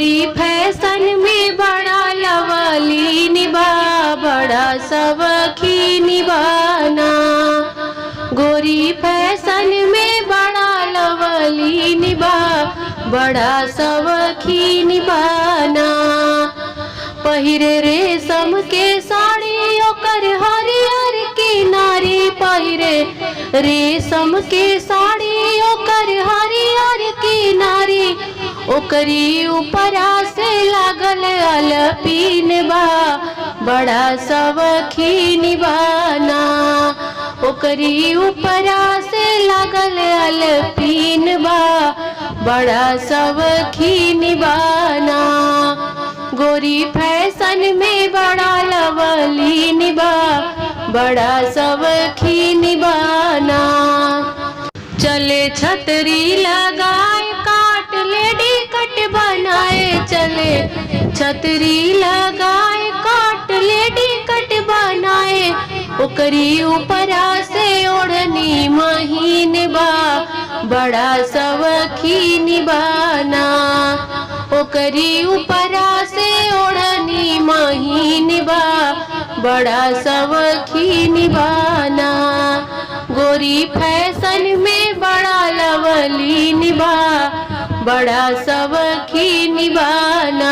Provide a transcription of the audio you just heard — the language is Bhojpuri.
गोरी फैशन में बड़ा लवली निभा, बड़ा सवखी निभाना। गोरी फैशन में बड़ा लवली निभा, बड़ा सवखी निभाना। पहिरे रेशम के साड़ी ओकर हरियर किनारी, पहिरे रेशम के साड़ी ओकर हरियर किनारी। ओकरी ऊपरा से लागल अलपीन बा, बड़ा सवखी निभाना। ओकरी ऊपरा से लागल अलपीन बा, बड़ा सवखी निभाना। गोरी फैशन में बड़ा लवली निभा, बड़ा सवखी निभाना। चले छतरी लगाए काट लेडी कट बनाए, चले छतरी लगाए काट लेडी कट बनाए। ओकरी ऊपरा से ओढ़नी महीन बा, बड़ा सवखी निभाना। ओकरी ऊपरा से ओढ़नी महीन बा, बड़ा सवखी निभाना। गोरी फैशन में बड़ा लवली निभा, बड़ा सवखी निभाना।